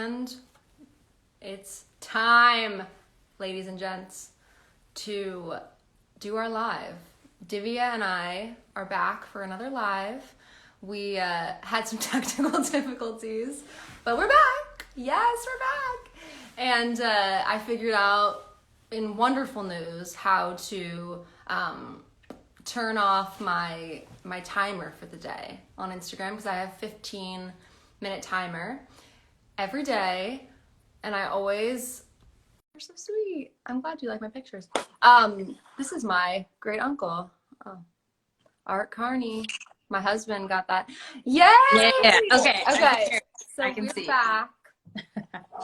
And it's time, ladies and gents, to do our live. Divya and I are back for another live. We had some technical difficulties, but we're back. Yes, we're back. And I figured out, in wonderful news, how to turn off my timer for the day on Instagram, because I have a 15-minute timer every day, and I always... You're so sweet. I'm glad you like my pictures. This is my great uncle, Art Carney. My husband got that. Yay! Yeah. Okay. So I can we're see. back.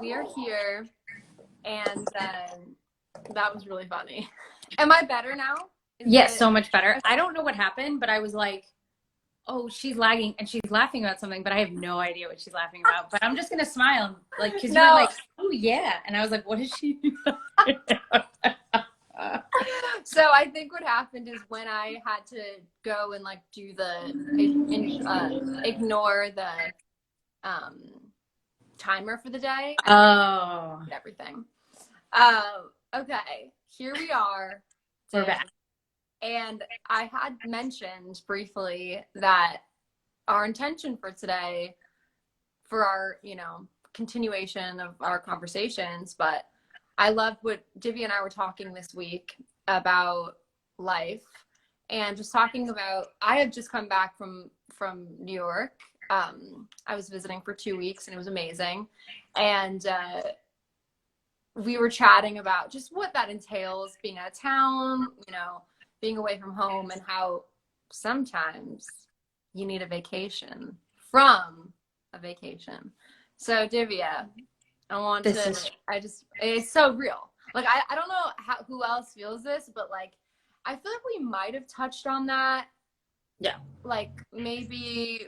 We are here, and that was really funny. Am I better now? Yes, so much better. I don't know what happened, but I was like, oh, she's lagging and she's laughing about something, but I have no idea what she's laughing about. But I'm just going to smile, like, because you were like, oh, yeah. And I was like, what is she? So I think what happened is when I had to go and like do the ignore the timer for the day. Oh, Everything. Okay, here we are. We're back. And I had mentioned briefly that our intention for today, for our, continuation of our conversations, but I loved what Divya and I were talking this week about life, and just talking about, I had just come back from New York. I was visiting for 2 weeks and it was amazing. And we were chatting about just what that entails, being out of town, being away from home, and how sometimes you need a vacation from a vacation. So Divya, it's so real. Like, I don't know who else feels this, but like, I feel like we might have touched on that. Yeah. Like maybe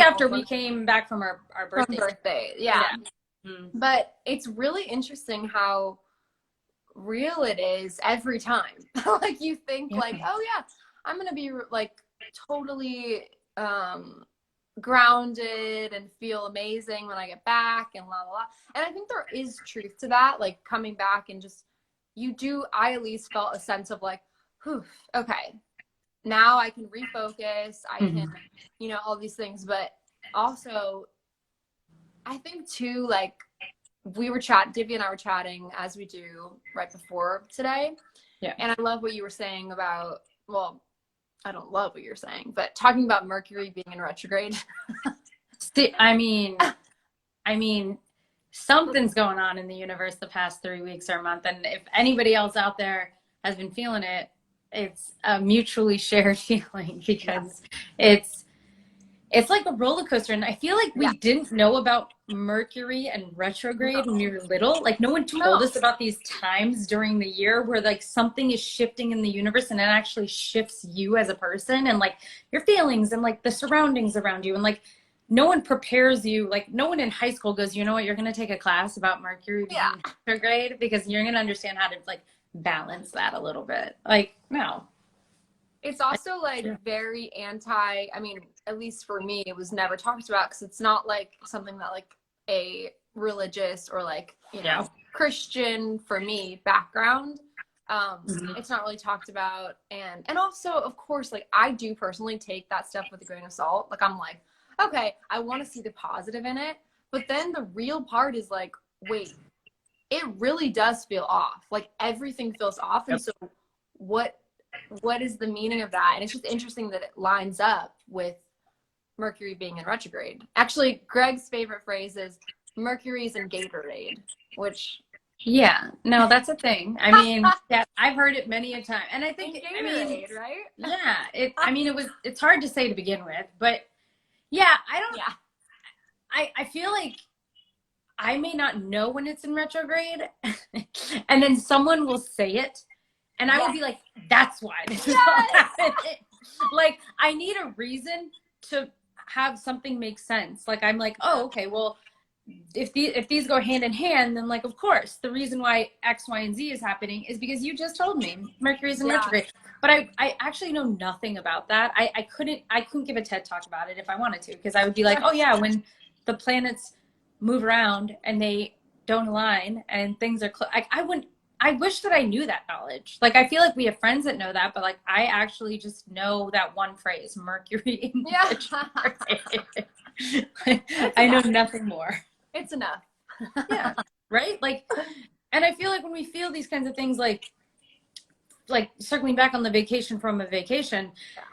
after we came back from our birthday. Yeah. Mm-hmm. But it's really interesting how real it is every time. Like, you think like, oh yeah, I'm gonna be like totally grounded and feel amazing when I get back, and la la la. And I think there is truth to that, like coming back and just, I at least felt a sense of like, whew, okay, now I can refocus, I can, all these things. But also, I think too, like, Divya and I were chatting, as we do right before today. Yeah. And I love what you were saying about, well, I don't love what you're saying, but talking about Mercury being in retrograde. I mean, something's going on in the universe the past 3 weeks or a month. And if anybody else out there has been feeling it, it's a mutually shared feeling, because it's like a roller coaster. And I feel like we didn't know about Mercury and retrograde when we were little. Like, no one told us about these times during the year where like something is shifting in the universe, and it actually shifts you as a person, and like your feelings, and like the surroundings around you. And like, no one prepares you. Like, no one in high school goes, you know what, you're going to take a class about Mercury being retrograde, because you're going to understand how to like balance that a little bit. Like, no. It's also like very I mean, at least for me, it was never talked about, because it's not like something that like a religious or like, Christian, for me, background. It's not really talked about. And also, of course, like, I do personally take that stuff with a grain of salt. Like, I'm like, okay, I want to see the positive in it. But then the real part is like, wait, it really does feel off. Like, everything feels off. And so what is the meaning of that? And it's just interesting that it lines up with Mercury being in retrograde. Actually, Greg's favorite phrase is Mercury's in Gatorade, which... Yeah, no, that's a thing. I mean, I've heard it many a time. And I think, Gatorade, right? Yeah, it's hard to say to begin with, but I feel like I may not know when it's in retrograde, and then someone will say it, and I will be like, that's why this is all happening. Like, I need a reason to have something make sense. Like, I'm like, oh, okay, well, if these go hand in hand, then like, of course, the reason why X, Y, and Z is happening is because you just told me Mercury's in retrograde. But I actually know nothing about that. I couldn't give a TED talk about it if I wanted to, because I would be like, oh yeah, when the planets move around and they don't align and things are like I wish that I knew that knowledge. Like I feel like we have friends that know that, but like I actually just know that one phrase, Mercury in Yeah. I know nothing more. It's enough. Yeah. Right? Like, and I feel like when we feel these kinds of things, like circling back on the vacation from a vacation, Yeah.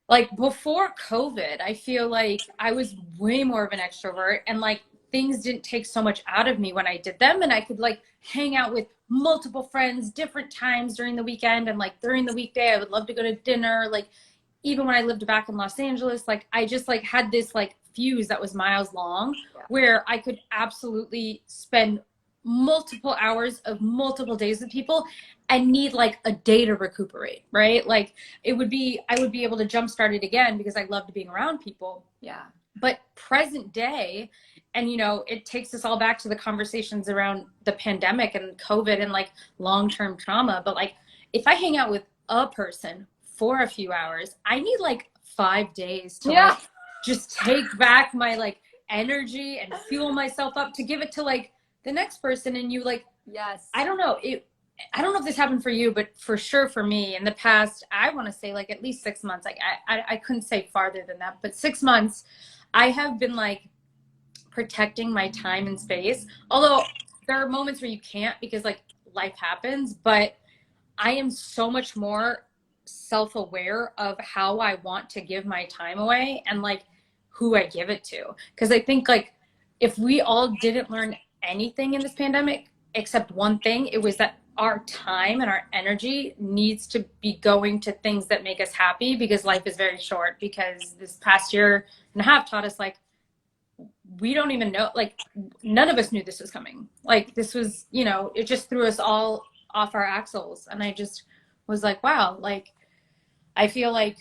like before COVID, I feel like I was way more of an extrovert and like things didn't take so much out of me when I did them. And I could like hang out with multiple friends different times during the weekend. And like during the weekday, I would love to go to dinner. Like even when I lived back in Los Angeles, like I just like had this like fuse that was miles long where I could absolutely spend multiple hours of multiple days with people and need like a day to recuperate, right? Like I would be able to jumpstart it again because I loved being around people. Yeah. But present day, and you know, it takes us all back to the conversations around the pandemic and COVID and like long-term trauma. But like if I hang out with a person for a few hours, I need like 5 days to like just take back my like energy and fuel myself up to give it to like the next person. And you like, Yes. I don't know if this happened for you, but for sure for me in the past, I want to say like at least 6 months. Like I couldn't say farther than that, but 6 months, I have been like protecting my time and space. Although there are moments where you can't because like life happens, but I am so much more self-aware of how I want to give my time away and like who I give it to. Because I think like if we all didn't learn anything in this pandemic except one thing, it was that our time and our energy needs to be going to things that make us happy because life is very short. Because this past year and a half taught us like we don't even know, like none of us knew this was coming. Like this was, you know, it just threw us all off our axles. And I just was like, wow, like I feel like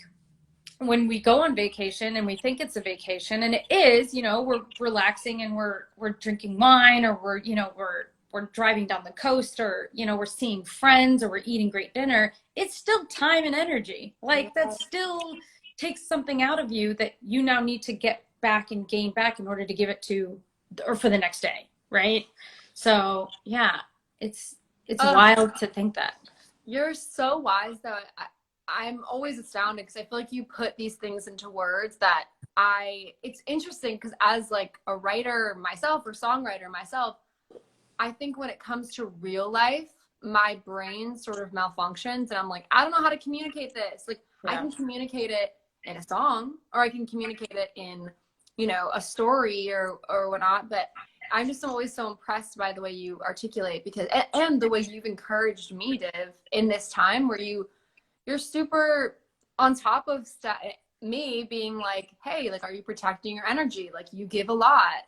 when we go on vacation and we think it's a vacation and it is, you know, we're relaxing and we're drinking wine or we're, you know, we're driving down the coast or, you know, we're seeing friends or we're eating great dinner. It's still time and energy. Like that still takes something out of you that you now need to get back and gain back in order to give it to or for the next day. Right. So yeah, it's wild to think that. You're so wise though. I'm always astounded because I feel like you put these things into words that it's interesting because as like a writer myself or songwriter myself, I think when it comes to real life, my brain sort of malfunctions and I'm like, I don't know how to communicate this. Like I can communicate it in a song or I can communicate it in, you know, a story or whatnot. But I'm just always so impressed by the way you articulate because, and the way you've encouraged me, Div, in this time where you're super on top of me being like, hey, like, are you protecting your energy? Like you give a lot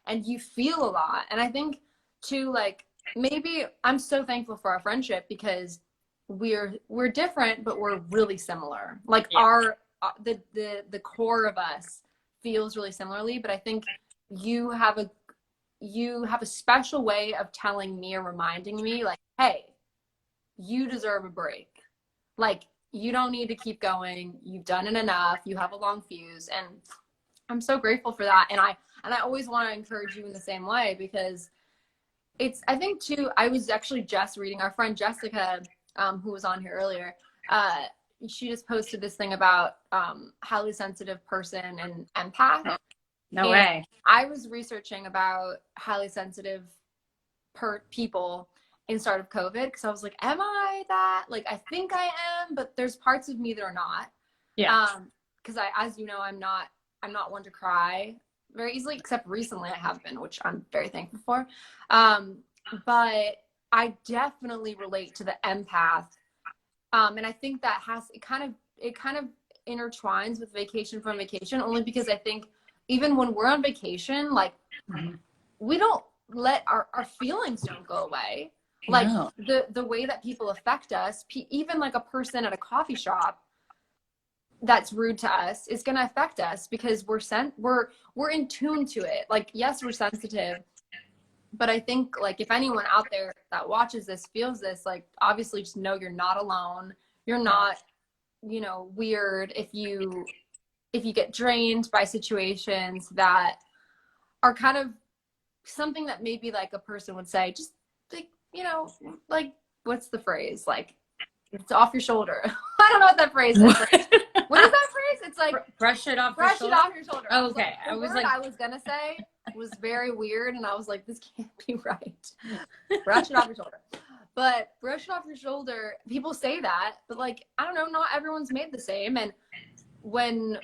and you feel a lot. And I think too, like maybe I'm so thankful for our friendship because we're different, but we're really similar. Like the core of us feels really similarly, but I think you have a special way of telling me or reminding me like, hey, you deserve a break. Like you don't need to keep going. You've done it enough. You have a long fuse. And I'm so grateful for that. And I always want to encourage you in the same way because I think too, I was actually just reading our friend Jessica, who was on here earlier. She just posted this thing about highly sensitive person and empath. No way. I was researching about highly sensitive people in start of COVID because I was like, am I that? Like, I think I am, but there's parts of me that are not. Yeah. Because as you know, I'm not one to cry very easily, except recently I have been, which I'm very thankful for. But I definitely relate to the empath. And I think that it kind of intertwines with vacation from vacation, only because I think even when we're on vacation, like we don't let our feelings don't go away. Like the way that people affect us, even like a person at a coffee shop that's rude to us is going to affect us because we're in tune to it. Like, yes, we're sensitive, but I think like if anyone out there that watches this feels this, like obviously just know you're not alone. You're not, you know, weird if you get drained by situations that are kind of something that maybe like a person would say, just like, you know, like, what's the phrase? Like, it's off your shoulder. I don't know what that phrase is. What is that phrase? It's like brush it off brush your it shoulder. off your shoulder. Oh, okay. The word I was gonna say was very weird, and I was like, this can't be right. Brush it off your shoulder. But brush it off your shoulder, people say that, but like, I don't know, not everyone's made the same. And when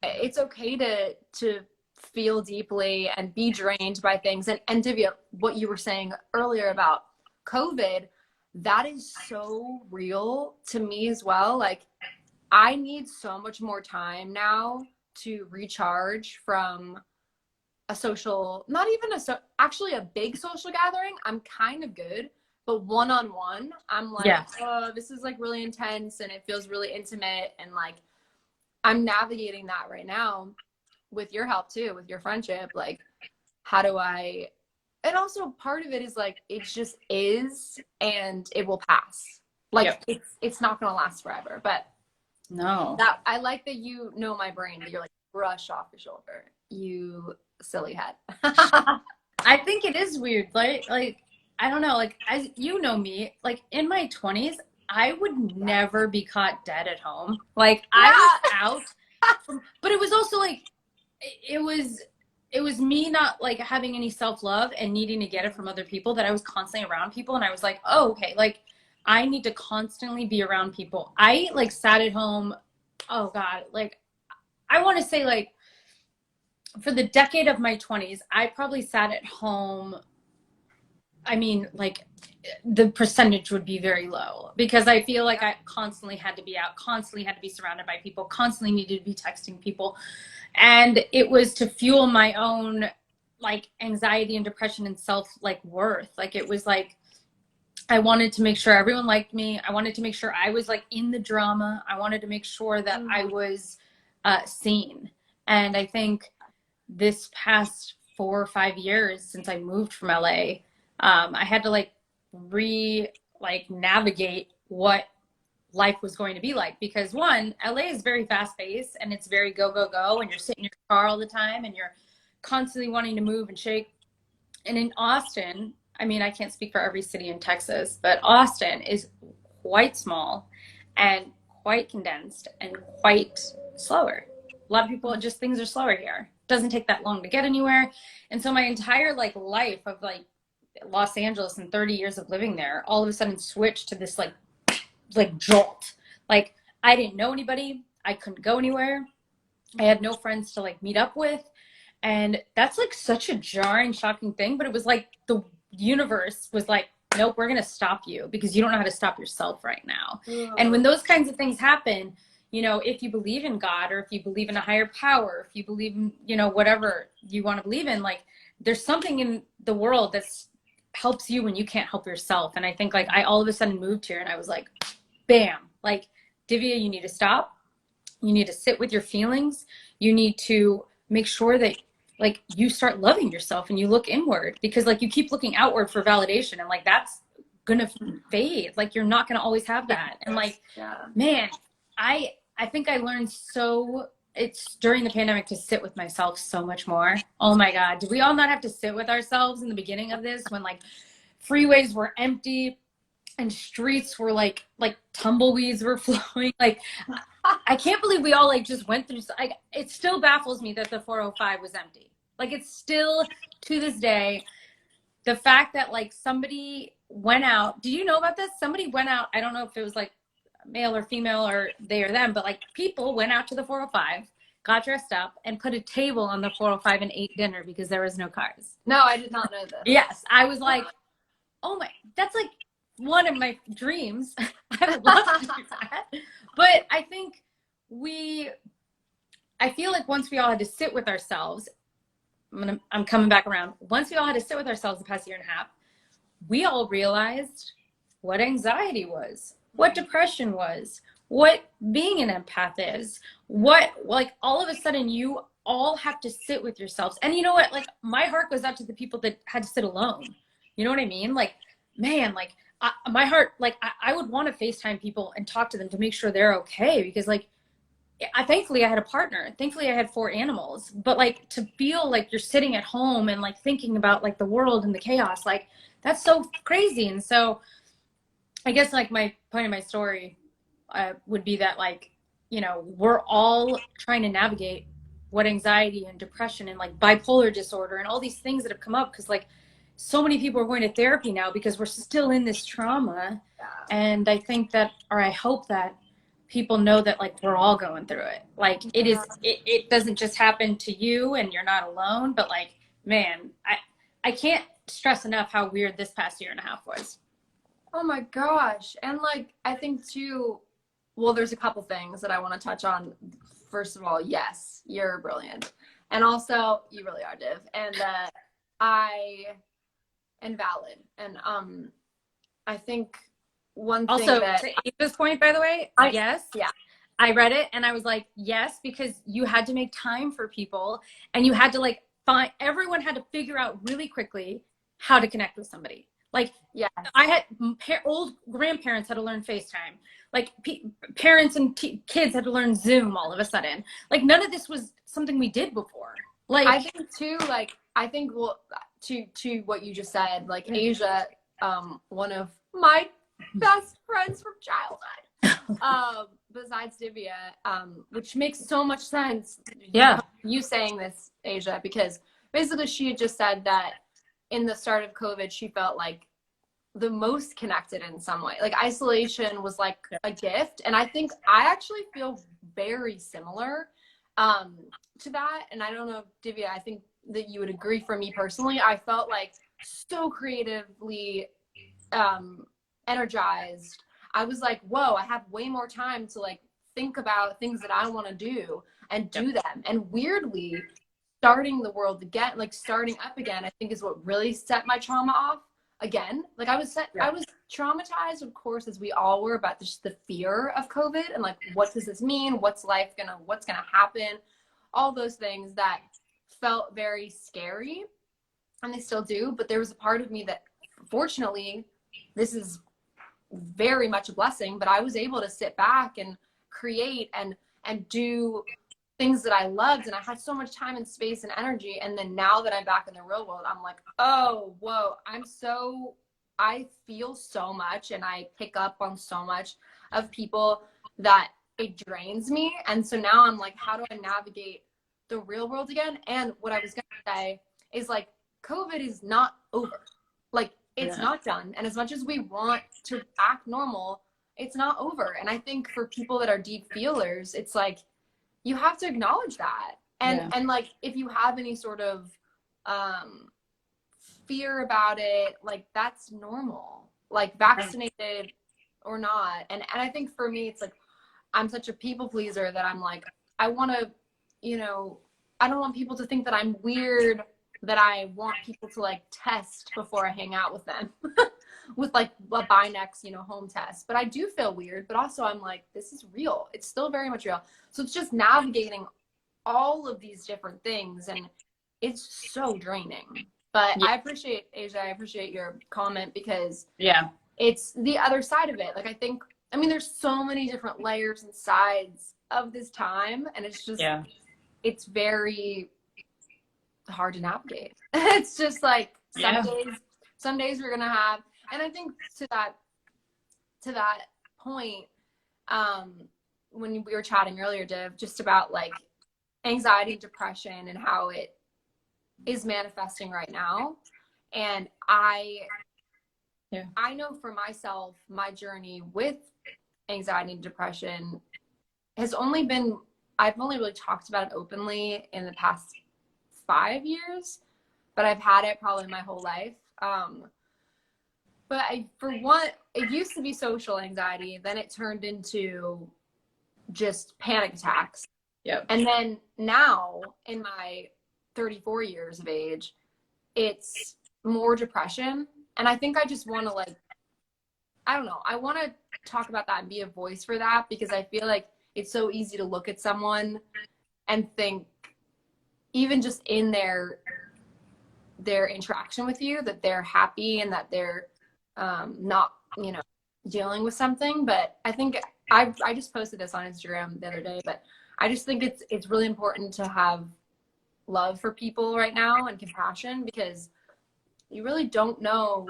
it's okay to feel deeply and be drained by things. And Divya, what you were saying earlier about COVID, that is so real to me as well. Like, I need so much more time now to recharge from a social, not even actually a big social gathering. I'm kind of good, but one-on-one, I'm like, oh, this is like really intense and it feels really intimate. And like, I'm navigating that right now with your help too, with your friendship. Like, how do I, and also part of it is like, it just is, and it will pass. Like, it's not going to last forever, but no, that I like that, you know, my brain, that you're like, brush off your shoulder, you silly head. I think it is weird. Like, I don't know, like, as you know me, like in my 20s, I would never be caught dead at home. Like, I was out, but it was also like, it was me not like having any self-love and needing to get it from other people, that I was constantly around people. And I was like, oh, okay, like I need to constantly be around people. I like sat at home. Oh God. Like, I want to say like for the decade of my 20s, I probably sat at home. I mean, like the percentage would be very low, because I feel like I constantly had to be out, constantly had to be surrounded by people, constantly needed to be texting people. And it was to fuel my own like anxiety and depression and self like worth. Like, it was like, I wanted to make sure everyone liked me. I wanted to make sure I was like in the drama. I wanted to make sure that I was seen. And I think this past 4 or 5 years since I moved from LA, I had to like navigate what life was going to be like, because one, LA is very fast paced and it's very go, go, go. And you're sitting in your car all the time and you're constantly wanting to move and shake. And in Austin, I mean, I can't speak for every city in Texas, but Austin is quite small and quite condensed and quite slower. A lot of people, just things are slower here. It doesn't take that long to get anywhere. And so my entire like life of like Los Angeles and 30 years of living there, all of a sudden switched to this like jolt. Like, I didn't know anybody. I couldn't go anywhere. I had no friends to like meet up with. And that's like such a jarring, shocking thing. But it was like the universe was like, nope, we're going to stop you because you don't know how to stop yourself right now. Yeah. And when those kinds of things happen, you know, if you believe in God, or if you believe in a higher power, if you believe in, you know, whatever you want to believe in, like there's something in the world that's helps you when you can't help yourself. And I think like I all of a sudden moved here and I was like, bam, like, Divya, you need to stop. You need to sit with your feelings. You need to make sure that like you start loving yourself and you look inward, because like you keep looking outward for validation, and like that's gonna fade. Like, you're not gonna always have that. And like, man, I think I learned it's during the pandemic to sit with myself so much more. Oh my God. Did we all not have to sit with ourselves in the beginning of this, when like freeways were empty and streets were like tumbleweeds were flowing? Like, I can't believe we all like just went through. Like, it still baffles me that the 405 was empty. Like, it's still to this day, the fact that like somebody went out. Do you know about this? Somebody went out. I don't know if it was like male or female or they or them, but like people went out to the 405, got dressed up, and put a table on the 405 and ate dinner because there was no cars. No, I did not know this. Yes, I was like, oh my, that's like one of my dreams. I would love to do that. But I think I feel like once we all had to sit with ourselves, I'm coming back around. Once we all had to sit with ourselves the past year and a half, we all realized what anxiety was, what depression was, what being an empath is, what, like, all of a sudden you all have to sit with yourselves. And you know what? Like, my heart goes out to the people that had to sit alone. You know what I mean? Like, man, like, my heart, like, I would want to FaceTime people and talk to them to make sure they're okay, because like, thankfully I had a partner. Thankfully I had 4 animals. But like to feel like you're sitting at home and like thinking about like the world and the chaos, like that's so crazy. And so I guess like my point of my story would be that like, you know, we're all trying to navigate what anxiety and depression and like bipolar disorder and all these things that have come up, because like so many people are going to therapy now because we're still in this trauma. Yeah. And I think that, or I hope that people know that like we're all going through it. Like it doesn't just happen to you and you're not alone, but like, man, I can't stress enough how weird this past year and a half was. Oh my gosh. And like, I think too, well, there's a couple things that I want to touch on. First of all, yes, you're brilliant. And also, you really are, Div. And I am valid. And I think one thing Also, that to Ava's point, by the way, yes. Yeah. I read it and I was like, yes, because you had to make time for people and you had to like everyone had to figure out really quickly how to connect with somebody. Like, yeah, I had old grandparents had to learn FaceTime. Like parents and kids had to learn Zoom all of a sudden. Like none of this was something we did before. Like I think too, like I think well to what you just said, like Asia, one of my best friends from childhood, besides Divya, which makes so much sense. Yeah. You saying this, Asia, because basically she had just said that in the start of COVID, she felt like the most connected in some way. Like isolation was like a gift. And I think I actually feel very similar to that. And I don't know, Divya, I think that you would agree. For me personally, I felt like so creatively energized. I was like, whoa, I have way more time to like think about things that I want to do and do them. And weirdly, starting the world again, like starting up again, I think is what really set my trauma off again. Like I was traumatized, of course, as we all were, about just the fear of COVID and like, what does this mean? What's gonna happen? All those things that felt very scary, and they still do. But there was a part of me that, fortunately, this is very much a blessing, but I was able to sit back and create and do things that I loved, and I had so much time and space and energy. And then now that I'm back in the real world, I'm like, oh, whoa, I feel so much, and I pick up on so much of people that it drains me. And so now I'm like, how do I navigate the real world again? And what I was gonna say is like, COVID is not over. Like it's not done. And as much as we want to act normal, it's not over. And I think for people that are deep feelers, it's like, you have to acknowledge that. And like, if you have any sort of fear about it, like that's normal, like vaccinated or not. And I think for me, it's like, I'm such a people pleaser that I'm like, I want to, I don't want people to think that I'm weird, that I want people to like test before I hang out with them with like a Binex, home test. But I do feel weird, but also I'm like, this is real. It's still very much real. So it's just navigating all of these different things, and it's so draining. But I appreciate, Asia, I appreciate your comment, because it's the other side of it. Like I mean, there's so many different layers and sides of this time, and it's just, it's very hard to navigate. It's just like some days we're gonna have, and I think to that point, when we were chatting earlier, Div, just about like anxiety, depression, and how it is manifesting right now. And I know for myself, my journey with anxiety and depression has only been, I've only really talked about it openly in the past 5 years, but I've had it probably my whole life. But it used to be social anxiety, then it turned into just panic attacks. And then now, in my 34 years of age, it's more depression. And I think I just want to I don't know, I want to talk about that and be a voice for that, because I feel like it's so easy to look at someone and think, even just in their interaction with you, that they're happy and that they're not, dealing with something. But I think I just posted this on Instagram the other day, but I just think it's really important to have love for people right now and compassion, because you really don't know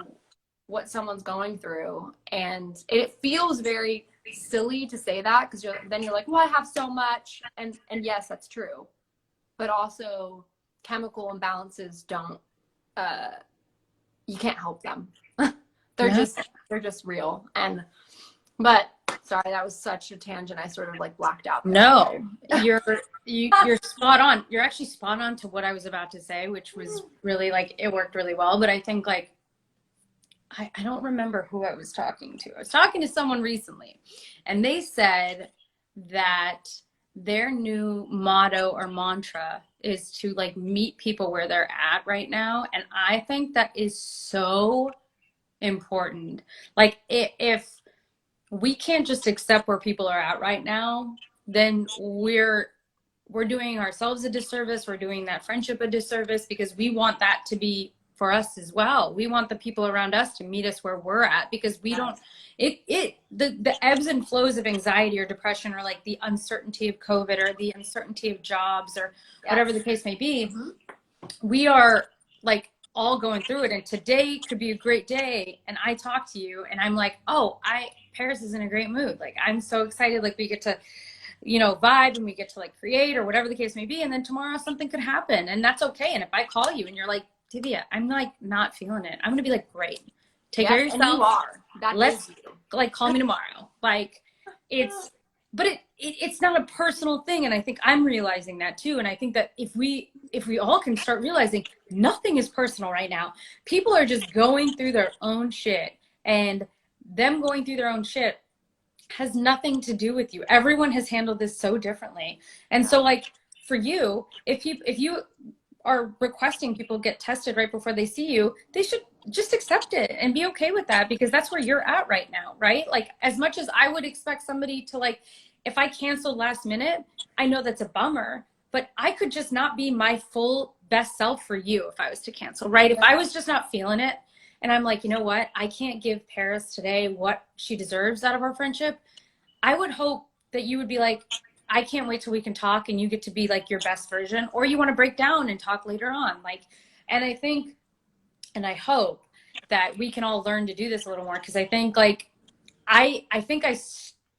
what someone's going through. And it feels very silly to say that, because then you're like, well, I have so much. And yes, that's true. But also chemical imbalances don't, you can't help them. they're No. just real. But sorry, that was such a tangent. I sort of like blacked out there. No, you're spot on. You're actually spot on to what I was about to say, which was really like, it worked really well. But I think like, I don't remember who I was talking to. I was talking to someone recently, and they said that their new motto or mantra is to like meet people where they're at right now. And I think that is so important. Like if we can't just accept where people are at right now, then we're doing ourselves a disservice. We're doing that friendship a disservice, because we want that to be for us as well. We want the people around us to meet us where we're at, because we don't, the ebbs and flows of anxiety or depression, or like the uncertainty of COVID, or the uncertainty of jobs, or whatever the case may be. Mm-hmm. We are like all going through it. And today could be a great day. And I talk to you and I'm like, oh, Paris is in a great mood. Like, I'm so excited. Like, we get to, vibe, and we get to like create, or whatever the case may be. And then tomorrow something could happen, and that's okay. And if I call you and you're like, Divya, I'm like not feeling it, I'm going to be like, great. Take care of yourself. And you are. Let's like call me tomorrow. Like, but it's not a personal thing. And I think I'm realizing that too. And I think that if we all can start realizing nothing is personal right now, people are just going through their own shit, and them going through their own shit has nothing to do with you. Everyone has handled this so differently. And so like for you, if you are requesting people get tested right before they see you, they should just accept it and be okay with that, because that's where you're at right now, right? Like, as much as I would expect somebody to, like, if I canceled last minute, I know that's a bummer, but I could just not be my full best self for you if I was to cancel, right? If I was just not feeling it, and I'm like, you know what, I can't give Paris today what she deserves out of our friendship, I would hope that you would be like, I can't wait till we can talk and you get to be like your best version, or you want to break down and talk later on. Like, and I think, and I hope that we can all learn to do this a little more, because I think like, I think I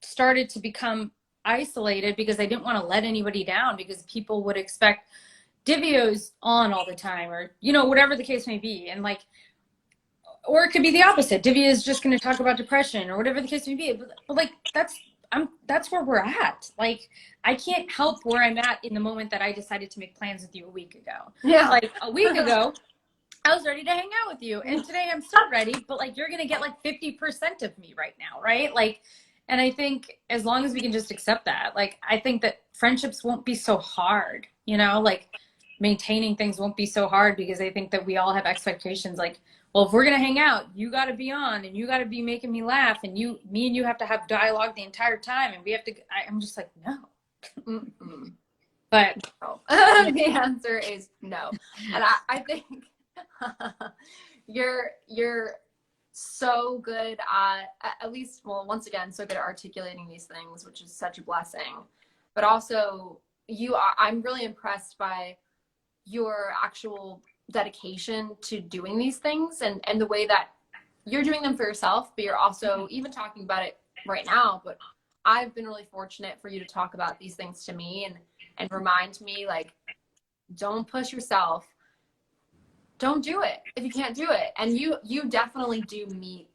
started to become isolated because I didn't want to let anybody down, because people would expect Divya's on all the time, or, whatever the case may be. And like, or it could be the opposite. Divya is just going to talk about depression, or whatever the case may be. But like, that's where we're at. Like, I can't help where I'm at in the moment that I decided to make plans with you a week ago. Yeah. Like a week ago, I was ready to hang out with you. And today I'm still ready, but like, you're going to get like 50% of me right now. Right. Like, and I think as long as we can just accept that, like, I think that friendships won't be so hard, like maintaining things won't be so hard, because I think that we all have expectations. Like, well, if we're going to hang out, you got to be on, and you got to be making me laugh, and me and you have to have dialogue the entire time. And we have to, I'm just like, no. Mm-mm. But no. The answer is no. And I think you're so good at least, well, once again, so good at articulating these things, which is such a blessing. But also I'm really impressed by your actual dedication to doing these things, and the way that you're doing them for yourself, but you're also even talking about it right now. But I've been really fortunate for you to talk about these things to me and remind me, like, don't push yourself. Don't do it if you can't do it. And you definitely do meet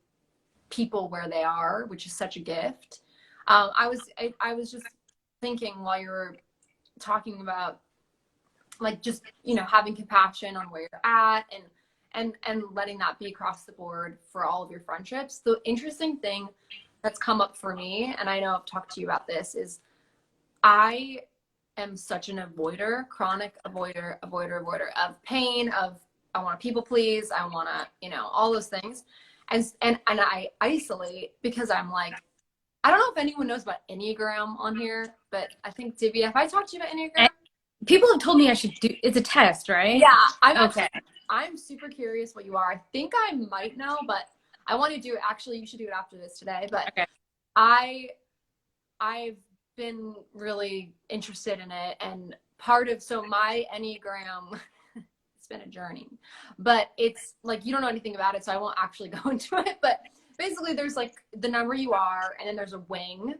people where they are, which is such a gift. I was just thinking while you were talking about, like, just, having compassion on where you're at, and letting that be across the board for all of your friendships. The interesting thing that's come up for me, and I know I've talked to you about this, is I am such an avoider, chronic avoider of pain, of, I want to people please, I want to, all those things. And I isolate because I'm like, I don't know if anyone knows about Enneagram on here, but I think, Divya, have I talked to you about Enneagram? People have told me I should do, it's a test, right? Yeah. Okay. I'm super curious what you are. I think I might know, but I want to do it. Actually, you should do it after this today. But okay. I've been really interested in it, and part of, so my Enneagram, it's been a journey, but it's like, you don't know anything about it, so I won't actually go into it, but basically there's like the number you are, and then there's a wing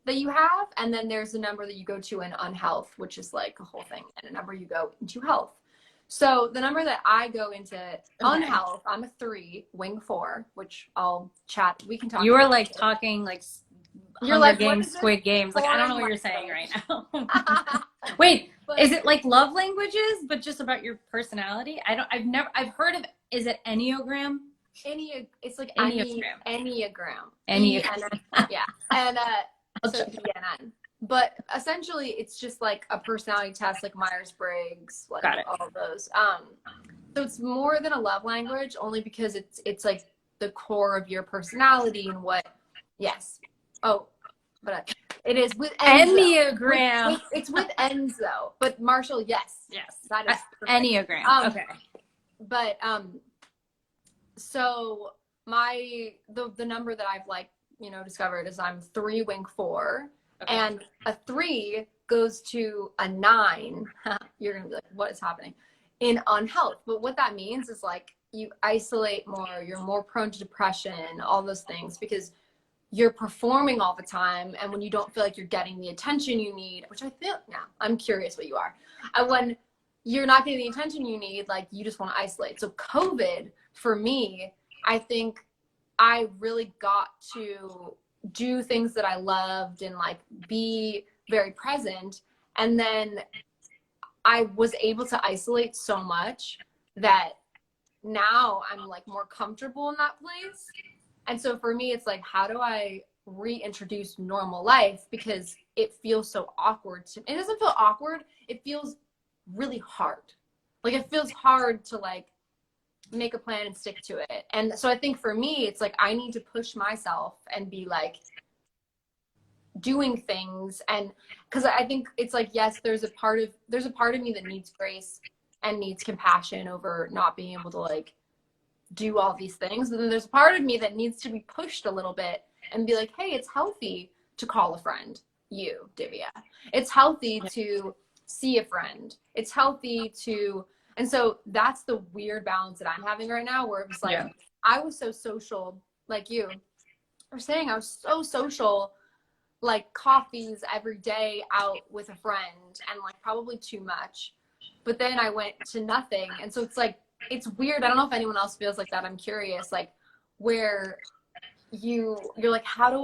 that you have, and then there's the number that you go to in unhealth, which is like a whole thing, and a number you go into health. So the number that I go into unhealth, I'm a 3, wing 4, which I'll chat. We can talk. You are like talking like You're Hunger like, Games, Squid Games. Like, I don't know what you're saying right now. Wait, but, is it like love languages, but just about your personality? I've heard of, is it Enneagram? It's like Enneagram. Enneagram. Yeah. And so ENN. But essentially it's just like a personality test, like Myers-Briggs, like all of those. So it's more than a love language, only because it's like the core of your personality and what, yes. Oh, but it is with Enneagram. It's with N's though. But Marshall, yes. Yes. That is Enneagram. Okay. But so the number that I've like, discovered is I'm 3, wing 4. Okay. And a 3 goes to a 9. You're gonna be like, what is happening? In unhealth. But what that means is like you isolate more, you're more prone to depression, all those things, because you're performing all the time, and when you don't feel like you're getting the attention you need, which I feel now, I'm curious what you are. When you're not getting the attention you need, like you just want to isolate. So COVID for me, I think I really got to do things that I loved and like be very present. And then I was able to isolate so much that now I'm like more comfortable in that place. And so for me, it's like, how do I reintroduce normal life? Because it feels so awkward. It doesn't feel awkward. It feels really hard. Like it feels hard to like make a plan and stick to it. And so I think for me, it's like, I need to push myself and be like doing things. And because I think it's like, yes, there's a part of me that needs grace and needs compassion over not being able to like do all these things. But then there's a part of me that needs to be pushed a little bit and be like, hey, it's healthy to call a friend, you, Divya. It's healthy to see a friend. It's healthy to, and so that's the weird balance that I'm having right now, where it was like, I was so social, like you were saying, I was so social, like coffees every day out with a friend, and like probably too much. But then I went to nothing. And so it's like, it's weird. I don't know if anyone else feels like that. I'm curious, like where you're like, how do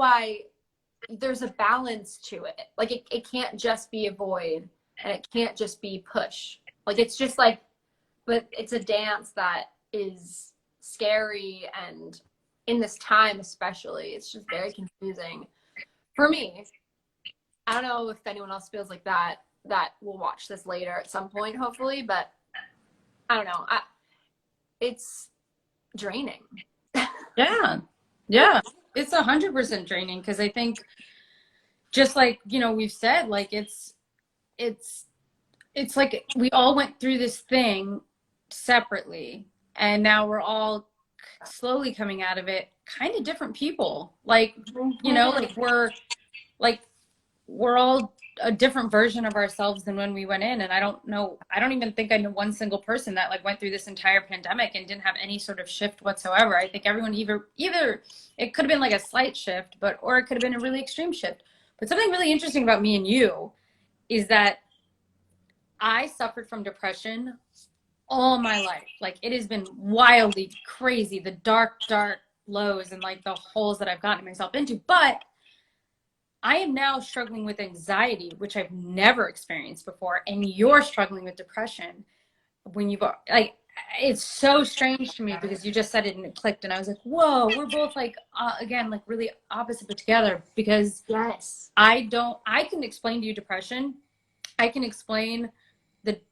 there's a balance to it. Like it can't just be avoid, and it can't just be push. Like it's just like, but it's a dance that is scary. And in this time, especially, it's just very confusing for me. I don't know if anyone else feels like that will watch this later at some point, hopefully, but I don't know. It's draining. Yeah. It's 100% draining, because I think just like, we've said, like it's like we all went through this thing separately, and now we're all slowly coming out of it kind of different people. Like, like we're all a different version of ourselves than when we went in. And I don't even think I know one single person that like went through this entire pandemic and didn't have any sort of shift whatsoever. I think everyone either it could have been like a slight shift, or it could have been a really extreme shift. But something really interesting about me and you is that I suffered from depression all my life. Like it has been wildly crazy, the dark lows and like the holes that I've gotten myself into. But I am now struggling with anxiety, which I've never experienced before. And you're struggling with depression when you've like, it's so strange to me, because you just said it and it clicked. And I was like, whoa, we're both like, again, like really opposite, but together. Because yes, I can explain to you depression. I can explain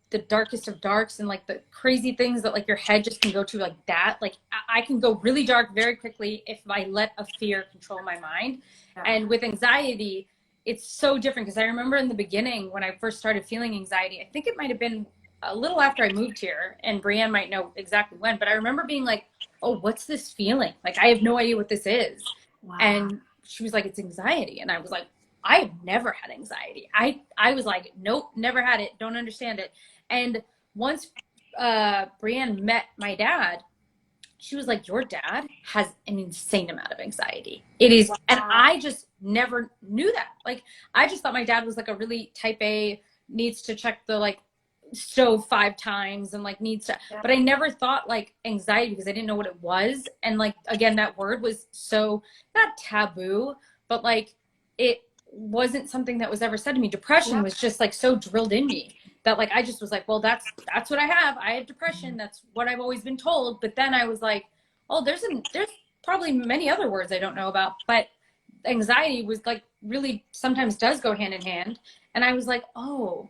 the darkest of darks and like the crazy things that like your head just can go to like that. Like I can go really dark very quickly if I let a fear control my mind. Yeah. And with anxiety, it's so different, because I remember in the beginning when I first started feeling anxiety, I think it might have been a little after I moved here, and Brienne might know exactly when, but I remember being like, oh, what's this feeling? Like, I have no idea what this is. Wow. And she was like, it's anxiety. And I was like, I've never had anxiety. I was like, nope, never had it. Don't understand it. And once Brienne met my dad, she was like, your dad has an insane amount of anxiety. It is, and I just never knew that. Like, I just thought my dad was like a really type A, needs to check the like stove 5 times and like needs to, but I never thought like anxiety because I didn't know what it was. And like, again, that word was so not taboo, but like it wasn't something that was ever said to me. Depression was just like so drilled in me that like I just was like, well, that's what I have. I have depression. That's what I've always been told. But then I was like, oh, there's probably many other words I don't know about. But anxiety was like really sometimes does go hand in hand. And I was like, oh,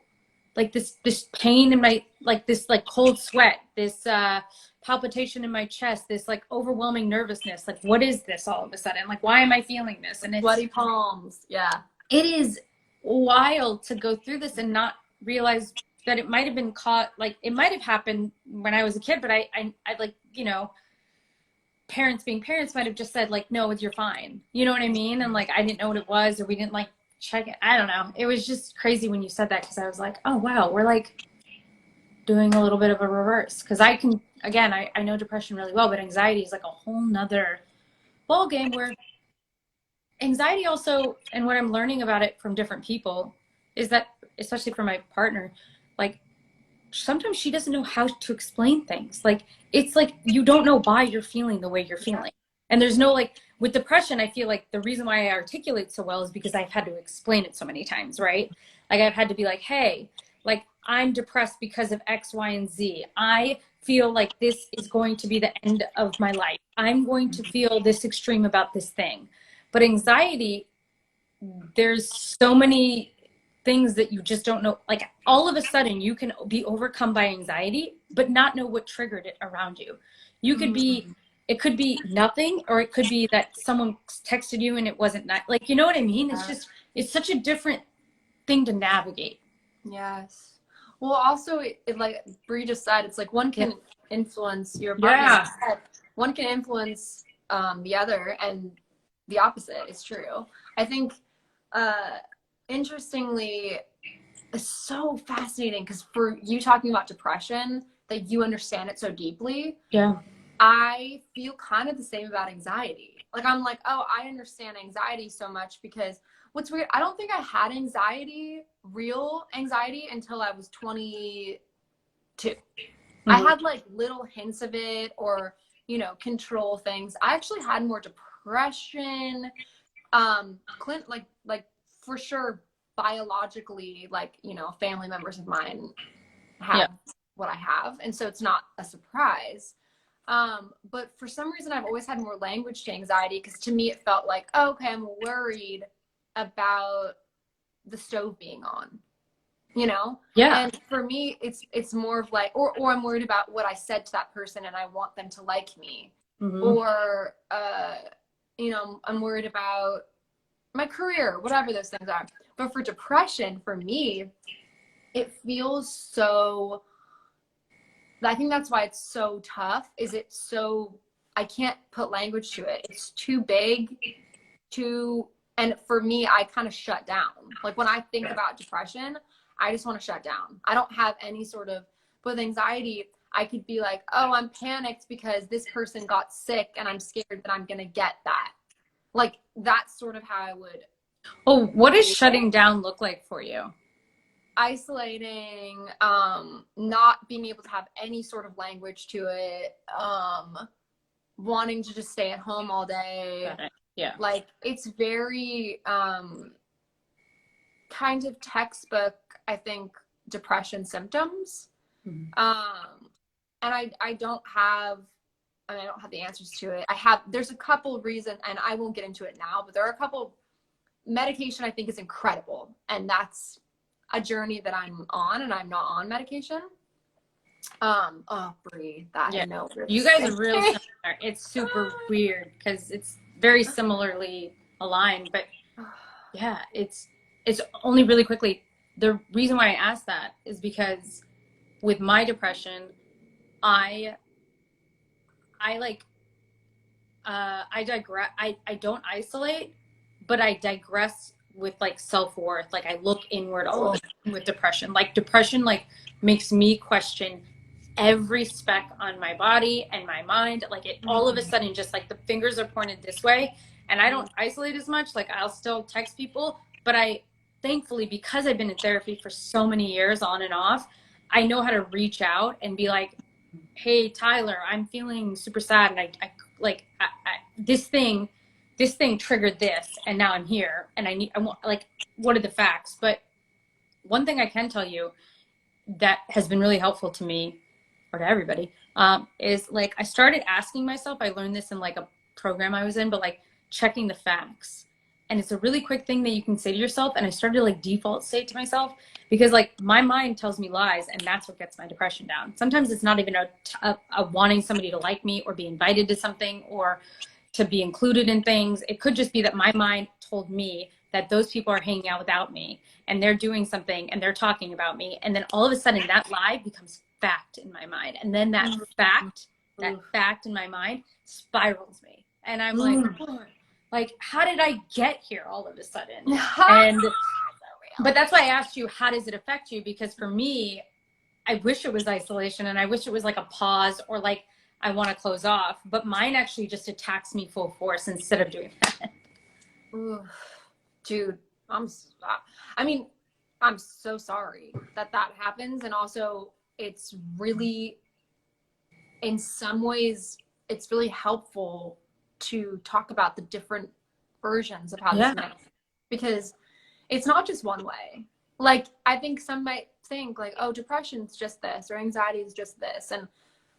like this pain in my, like this like cold sweat, this palpitation in my chest, this like overwhelming nervousness. Like, what is this all of a sudden? Like, why am I feeling this? And it's sweaty palms. Yeah. It is wild to go through this and not realize that it might have been caught, like it might have happened when I was a kid, but I like, you know, parents being parents might have just said like, no, you're fine. You know what I mean? And like, I didn't know what it was, or we didn't like check it. I don't know. It was just crazy when you said that, because I was like, oh, wow, we're like doing a little bit of a reverse. Because I can, again, I know depression really well, but anxiety is like a whole nother ball game where anxiety also, and what I'm learning about it from different people is that, especially for my partner, like sometimes she doesn't know how to explain things. Like it's like you don't know why you're feeling the way you're feeling. And there's no like, with depression, I feel like the reason why I articulate so well is because I've had to explain it so many times, right? Like I've had to be like, hey, like I'm depressed because of X, Y, and Z. I feel like this is going to be the end of my life. I'm going to feel this extreme about this thing. But anxiety, there's so many things that you just don't know. Like all of a sudden you can be overcome by anxiety, but not know what triggered it around you. You could be, it could be nothing, or it could be that someone texted you and it wasn't that, like, you know what I mean? It's just, it's such a different thing to navigate. Yes. Well, also, it like Bree just said, it's like one can influence your partner. One can influence the other, and the opposite is true. I think, interestingly, it's so fascinating because for you talking about depression, that you understand it so deeply. Yeah. I feel kind of the same about anxiety. Like I'm like, oh, I understand anxiety so much because what's weird, I don't think I had anxiety, real anxiety, until I was 22. I had like little hints of it, or, you know, control things. I actually had more depression. Clint, like for sure, biologically, like, you know, family members of mine have what I have. And so it's not a surprise. But for some reason, I've always had more language to anxiety, because to me, it felt like, oh, okay, I'm worried about the stove being on, you know? Yeah. And for me, it's more of like, or I'm worried about what I said to that person and I want them to like me. Or, you know, I'm worried about my career, whatever those things are. But for depression, for me, it feels so, I think that's why it's so tough, is it so, I can't put language to it. It's too big, and for me, I kind of shut down. Like when I think about depression, I just want to shut down. I don't have any sort of, with anxiety, I could be like, oh, I'm panicked because this person got sick and I'm scared that I'm going to get that. Like that's sort of how I would. Oh, what does shutting down look like for you? Isolating, not being able to have any sort of language to it, wanting to just stay at home all day. Got it. Yeah. Like it's very kind of textbook, I think, depression symptoms. And I don't have, I mean, I don't have the answers to it. There's a couple of reasons, and I won't get into it now, but there are a couple. Medication I think is incredible, and that's a journey that I'm on, and I'm not on medication. Oh, Brie, that I know. You guys are real similar. It's super weird because it's very similarly aligned, but yeah, it's only really quickly. The reason why I asked that is because with my depression, I digress. I don't isolate, but I digress with like self-worth. Like I look inward all the time with depression. Like depression like makes me question every speck on my body and my mind. Like it all of a sudden just like the fingers are pointed this way, and I don't isolate as much. Like I'll still text people, but I thankfully, because I've been in therapy for so many years on and off, I know how to reach out and be like, hey Tyler, I'm feeling super sad, and this thing triggered this, and now I'm here, and I want, like, what are the facts? But one thing I can tell you that has been really helpful to me, or to everybody, is like I started asking myself, I learned this in like a program I was in, but like checking the facts. And it's a really quick thing that you can say to yourself, and I started to like default say it to myself, because like my mind tells me lies, and that's what gets my depression down. Sometimes it's not even a wanting somebody to like me or be invited to something or to be included in things. It could just be that my mind told me that those people are hanging out without me, and they're doing something, and they're talking about me, and then all of a sudden that lie becomes fact in my mind, and then that fact in my mind spirals me, and I'm like, oh, like, how did I get here all of a sudden? And but that's why I asked you, how does it affect you? Because for me, I wish it was isolation, and I wish it was like a pause, or like I want to close off, but mine actually just attacks me full force instead of doing that. Ooh, dude, I mean, I'm so sorry that that happens. And also it's really, in some ways, it's really helpful to talk about the different versions of how this manifests, because it's not just one way. Like, I think some might think like, oh, depression's just this, or anxiety is just this. And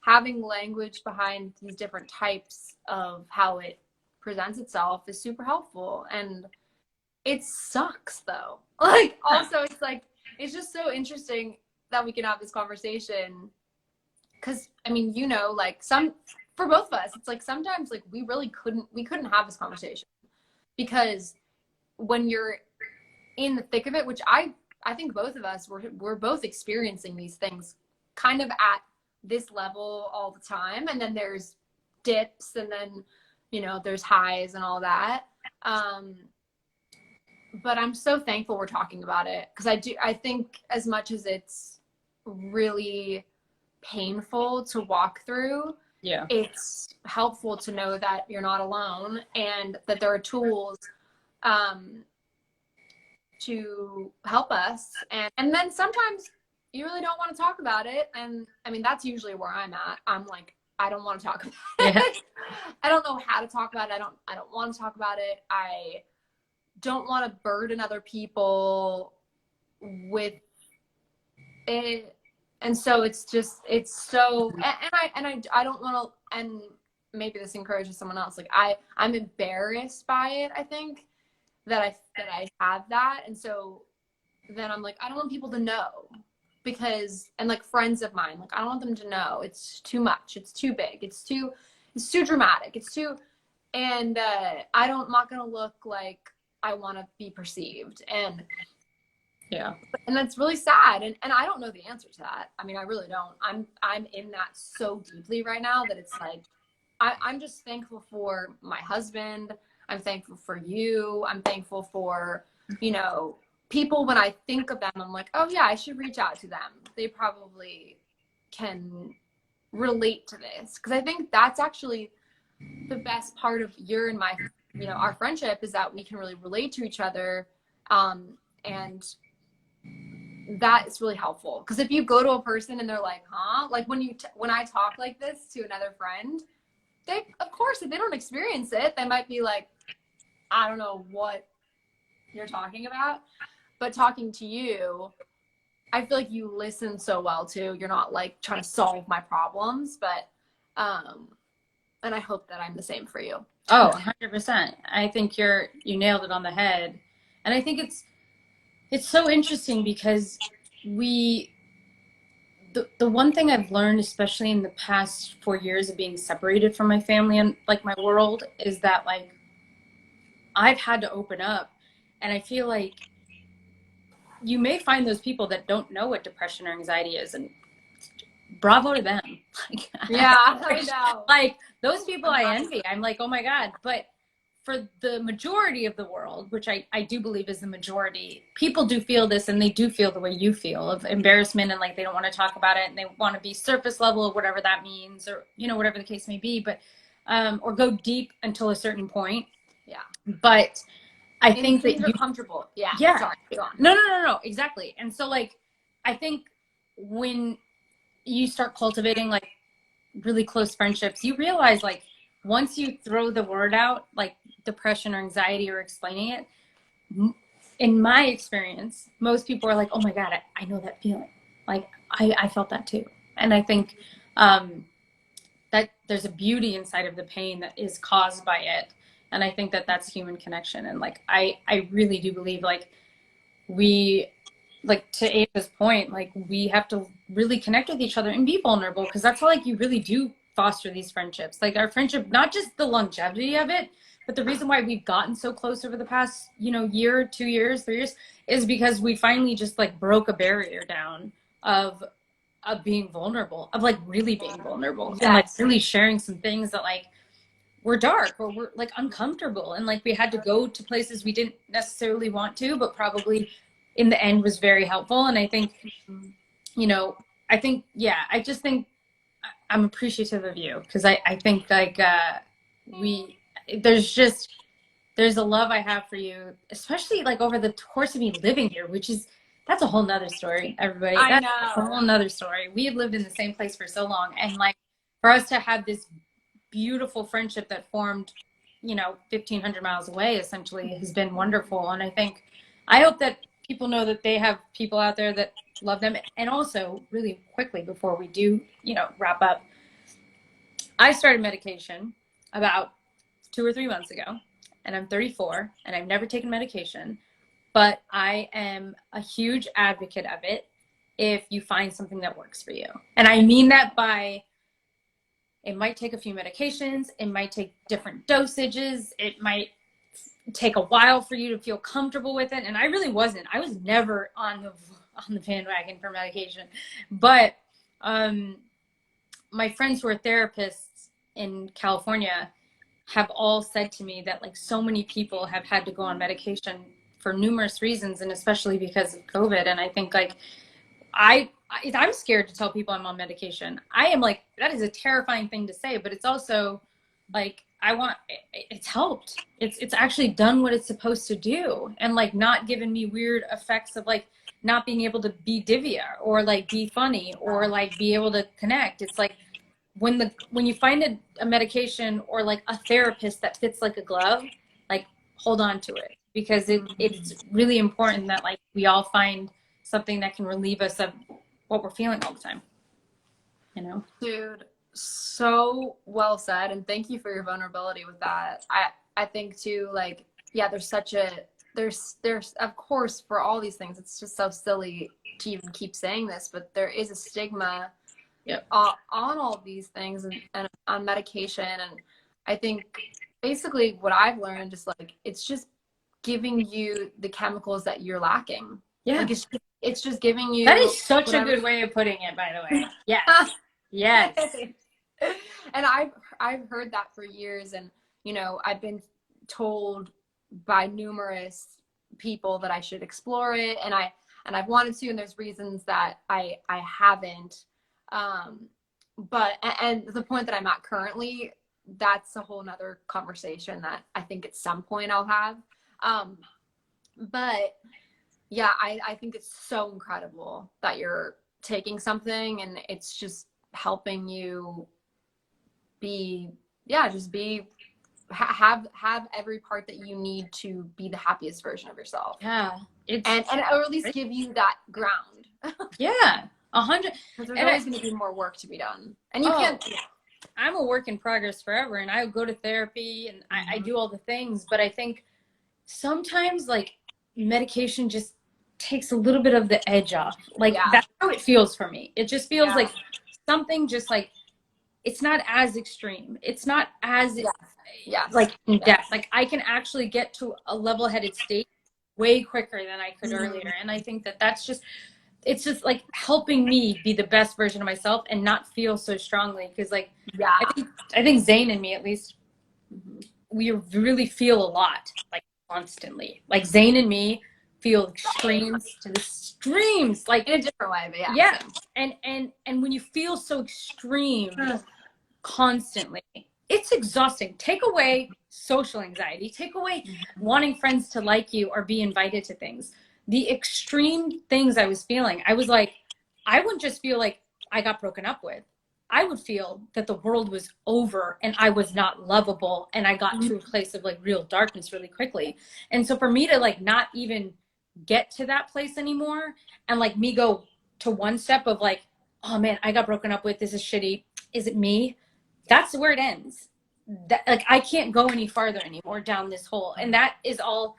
having language behind these different types of how it presents itself is super helpful. And it sucks though. Like, also, it's like, it's just so interesting that we can have this conversation. Cause I mean, you know, like for both of us, it's like sometimes like we couldn't have this conversation, because when you're in the thick of it, which I think both of us we're both experiencing these things kind of at this level all the time, and then there's dips, and then, you know, there's highs and all that. But I'm so thankful we're talking about it, because I think as much as it's really painful to walk through, it's helpful to know that you're not alone, and that there are tools to help us. And then sometimes you really don't want to talk about it, and I mean, that's usually where I'm at. I'm like, I don't want to talk about it. I don't know how to talk about it. I don't want to talk about it. I don't want to burden other people with it. And so it's so, and I don't want to, and maybe this encourages someone else. Like I'm embarrassed by it. I think that I have that. And so then I'm like, I don't want people to know, because, and like friends of mine, like I don't want them to know. It's too much. It's too big. It's too dramatic. It's too, and I'm not going to look like I want to be perceived. And that's really sad. And I don't know the answer to that. I mean, I really don't. I'm in that so deeply right now that it's like, I'm just thankful for my husband. I'm thankful for you. I'm thankful for, you know, people. When I think of them, I'm like, oh yeah, I should reach out to them. They probably can relate to this. Because I think that's actually the best part of your and my, you know, our friendship, is that we can really relate to each other. And that is really helpful. Because if you go to a person and they're like, huh? Like when I talk like this to another friend, they, of course, if they don't experience it, they might be like, I don't know what you're talking about. But talking to you, I feel like you listen so well too. You're not like trying to solve my problems, but and I hope that I'm the same for you. Oh, 100%. I think you nailed it on the head. And I think it's so interesting, because the one thing I've learned, especially in the past 4 years of being separated from my family and like my world, is that like I've had to open up. And I feel like you may find those people that don't know what depression or anxiety is, and bravo to them. Like, yeah, I know. Like those people I envy. I'm like, oh my God. But for the majority of the world, which I do believe is the majority, people do feel this, and they do feel the way you feel, of embarrassment, and like they don't want to talk about it, and they want to be surface level, whatever that means, or whatever the case may be, but or go deep until a certain point. Yeah. But I think that you're comfortable. Yeah. Sorry. Go on. No, exactly. And so like I think when you start cultivating like really close friendships, you realize like once you throw the word out, like depression or anxiety, or explaining it, in my experience, most people are like, oh my God, I know that feeling. Like I felt that too. And I think that there's a beauty inside of the pain that is caused by it. And I think that that's human connection. And like, I really do believe like we, like to Ava's point, like we have to really connect with each other and be vulnerable, because that's how like you really do foster these friendships. Like our friendship, not just the longevity of it, but the reason why we've gotten so close over the past, year, 2 years, 3 years, is because we finally just like broke a barrier down of being vulnerable, of like really being vulnerable. Yes. And like really sharing some things that like were dark or were like uncomfortable, and like we had to go to places we didn't necessarily want to, but probably in the end was very helpful. And I think I just think I'm appreciative of you, because I think like there's a love I have for you, especially like over the course of me living here, that's a whole nother story, everybody. That's a whole nother story. We have lived in the same place for so long, and like for us to have this beautiful friendship that formed 1,500 miles away essentially has been wonderful. And I hope that people know that they have people out there that love them. And also, really quickly before we do wrap up, I started medication about 2 or 3 months ago, and I'm 34 and I've never taken medication, but I am a huge advocate of it if you find something that works for you. And I mean that by, it might take a few medications, it might take different dosages, it might take a while for you to feel comfortable with it. And I really wasn't. I was never on the bandwagon for medication. But my friends who are therapists in California have all said to me that like so many people have had to go on medication for numerous reasons, and especially because of COVID. And I think like I'm scared to tell people I'm on medication. I am like, that is a terrifying thing to say, but it's also like, it's helped. It's actually done what it's supposed to do, and like not given me weird effects of like not being able to be Divya or like be funny or like be able to connect. It's like when you find a medication or like a therapist that fits like a glove, like hold on to it, because it's really important that like we all find something that can relieve us of what we're feeling all the time. Dude, so well said, and thank you for your vulnerability with that. I think too, like, yeah, there's of course for all these things, it's just so silly to even keep saying this, but there is a stigma on all of these things and on medication. And I think basically what I've learned is like it's just giving you the chemicals that you're lacking. Yeah, like it's just giving you. That is such a good way of putting it, by the way. Yes. Yes. And I've heard that for years, and I've been told by numerous people that I should explore it, and I've wanted to, and there's reasons that I haven't. But the point that I'm at currently, that's a whole nother conversation that I think at some point I'll have. But yeah, I think it's so incredible that you're taking something and it's just helping you have every part that you need to be the happiest version of yourself. Yeah. And or at least give you that ground. Yeah. 100. Because there's always going to be more work to be done. And you can't. I'm a work in progress forever, and I go to therapy and I do all the things, but I think sometimes like medication just takes a little bit of the edge off. Like that's how it feels for me. It just feels like something just like, it's not as extreme. It's not as like in depth. Like I can actually get to a level-headed state way quicker than I could earlier. And I think it's just like helping me be the best version of myself and not feel so strongly. Cause like, I think Zane and me at least, we really feel a lot, like constantly. Like Zane and me feel extremes to the extremes, like in a different way, but yeah. And when you feel so extreme constantly, it's exhausting. Take away social anxiety, take away wanting friends to like you or be invited to things. The extreme things I was feeling, I was like, I wouldn't just feel like I got broken up with. I would feel that the world was over and I was not lovable, and I got to a place of like real darkness really quickly. And so for me to like not even get to that place anymore, and like me go to one step of like, oh man, I got broken up with, this is shitty, is it me? That's where it ends. That, like, I can't go any farther anymore down this hole. And that is all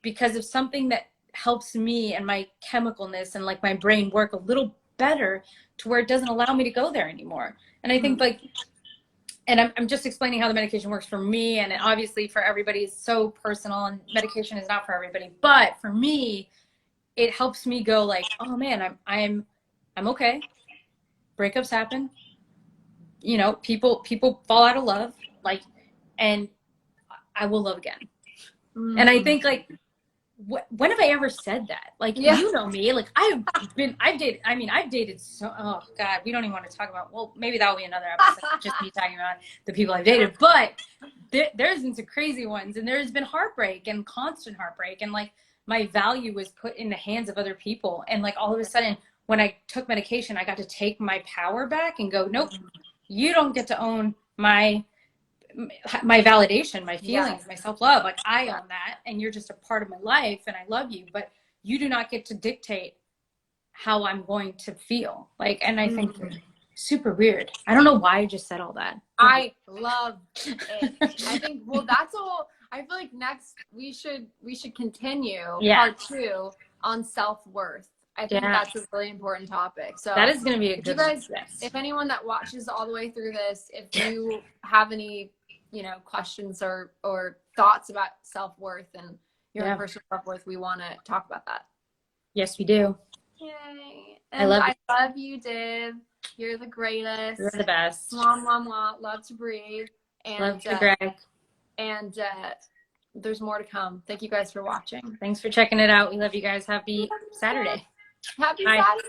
because of something that helps me and my chemicalness and like my brain work a little better to where it doesn't allow me to go there anymore. And I think like, and I'm just explaining how the medication works for me, and obviously for everybody is so personal, and medication is not for everybody, but for me, it helps me go like, oh man, I'm okay. Breakups happen. You know, people fall out of love, like, and I will love again. And I think like, when have I ever said that? Like, you know me, like I've dated so, oh God, we don't even want to talk about, well, maybe that'll be another episode, just me talking about the people I've dated, but there's been some crazy ones, and there's been heartbreak and constant heartbreak. And like, my value was put in the hands of other people. And like, all of a sudden, when I took medication, I got to take my power back and go, nope, you don't get to own my validation, my feelings, my self-love. Like, I own that, and you're just a part of my life, and I love you, but you do not get to dictate how I'm going to feel. Like, and I think super weird. I don't know why I just said all that. I love it. I think, well, that's all. I feel like next we should continue part 2 on self-worth. I think that's a really important topic. So that is going to be a good one. If anyone that watches all the way through this, if you have any, you know, questions or thoughts about self-worth and your own personal self-worth, we want to talk about that. Yes, we do. Yay. And I love you, Div. You're the greatest. You're the best. Mwah, mwah, mwah. Love to breathe. And, love to Greg. And there's more to come. Thank you guys for watching. Thanks for checking it out. We love you guys. Happy Saturday. Happy Saturday.